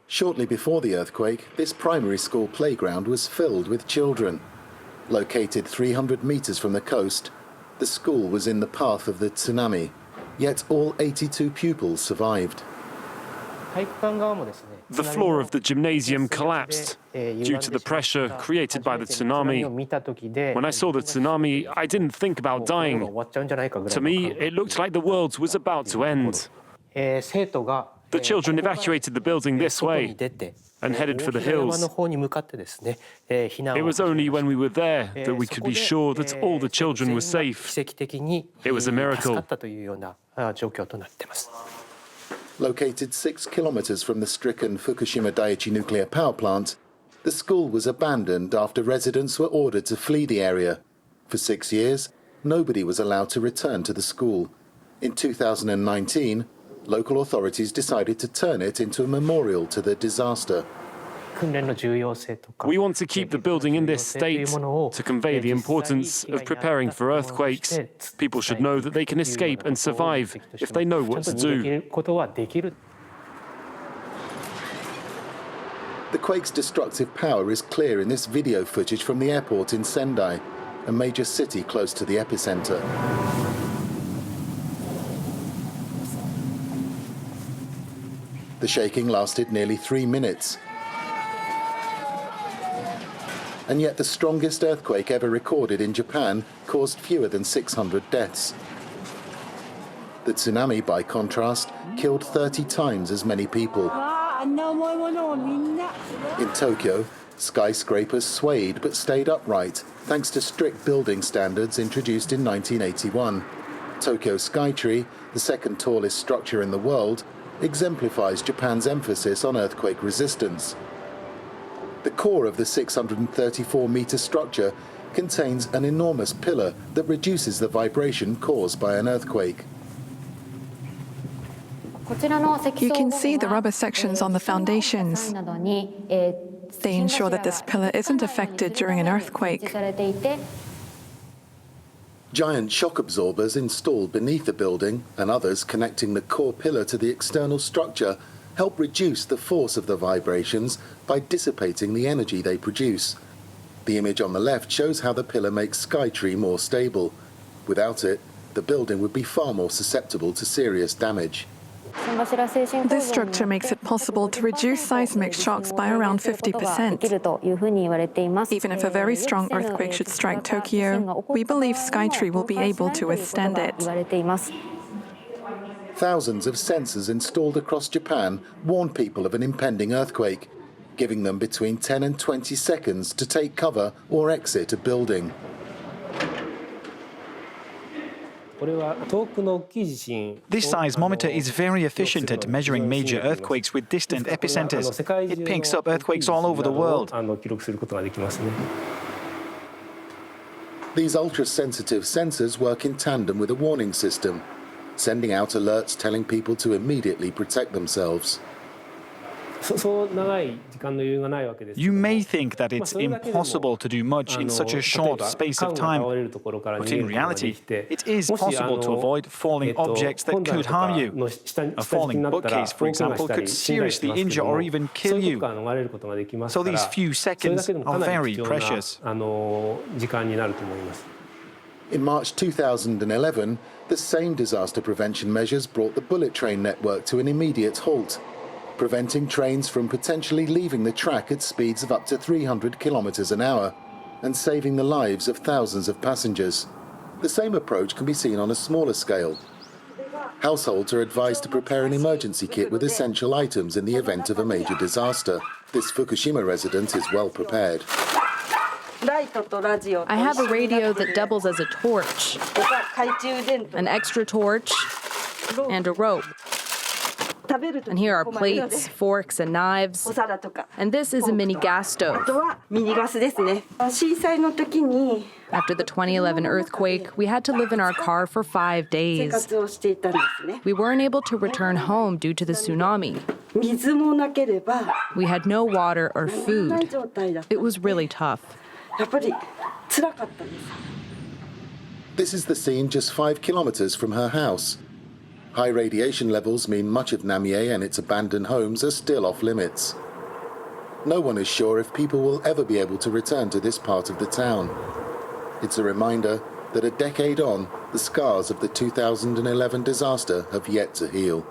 Shortly before the earthquake, this primary school playground was filled with children. Located 300 meters from the coast, the school was in the path of the tsunami, yet all 82 pupils survived. The floor of the gymnasium collapsed due to the pressure created by the tsunami. When I saw the tsunami, I didn't think about dying. To me, it looked like the world was about to end. The children evacuated the building this way and headed for the hills. It was only when we were there that we could be sure that all the children were safe. It was a miracle. Located 6 kilometers from the stricken Fukushima Daiichi nuclear power plant, the school was abandoned after residents were ordered to flee the area. For 6 years, nobody was allowed to return to the school. In 2019, local authorities decided to turn it into a memorial to the disaster. We want to keep the building in this state to convey the importance of preparing for earthquakes. People should know that they can escape and survive if they know what to do. The quake's destructive power is clear in this video footage from the airport in Sendai, a major city close to the epicenter. The shaking lasted nearly 3 minutes. And yet the strongest earthquake ever recorded in Japan caused fewer than 600 deaths. The tsunami, by contrast, killed 30 times as many people. In Tokyo, skyscrapers swayed but stayed upright thanks to strict building standards introduced in 1981. Tokyo Skytree, the second tallest structure in the world, exemplifies Japan's emphasis on earthquake resistance. The core of the 634-meter structure contains an enormous pillar that reduces the vibration caused by an earthquake. You can see the rubber sections on the foundations. They ensure that this pillar isn't affected during an earthquake. Giant shock absorbers installed beneath the building and others connecting the core pillar to the external structure help reduce the force of the vibrations by dissipating the energy they produce. The image on the left shows how the pillar makes Skytree more stable. Without it, the building would be far more susceptible to serious damage. This structure makes it possible to reduce seismic shocks by around 50%. Even if a very strong earthquake should strike Tokyo, we believe Skytree will be able to withstand it. Thousands of sensors installed across Japan warn people of an impending earthquake, giving them between 10 and 20 seconds to take cover or exit a building. This seismometer is very efficient at measuring major earthquakes with distant epicenters. It picks up earthquakes all over the world. These ultra-sensitive sensors work in tandem with a warning system, sending out alerts telling people to immediately protect themselves. You may think that it's impossible to do much in such a short space of time, but in reality, it is possible to avoid falling objects that could harm you. A falling bookcase, for example, could seriously injure or even kill you. So these few seconds are very precious. In March 2011, the same disaster prevention measures brought the bullet train network to an immediate halt, preventing trains from potentially leaving the track at speeds of up to 300 kilometers an hour and saving the lives of thousands of passengers. The same approach can be seen on a smaller scale. Households are advised to prepare an emergency kit with essential items in the event of a major disaster. This Fukushima resident is well prepared. I have a radio that doubles as a torch, an extra torch, and a rope. And here are plates, forks, and knives. And this is a mini gas stove. After the 2011 earthquake, we had to live in our car for 5 days. We weren't able to return home due to the tsunami. We had no water or food. It was really tough. This is the scene just 5 kilometers from her house. High radiation levels mean much of Namie and its abandoned homes are still off limits. No one is sure if people will ever be able to return to this part of the town. It's a reminder that a decade on, the scars of the 2011 disaster have yet to heal.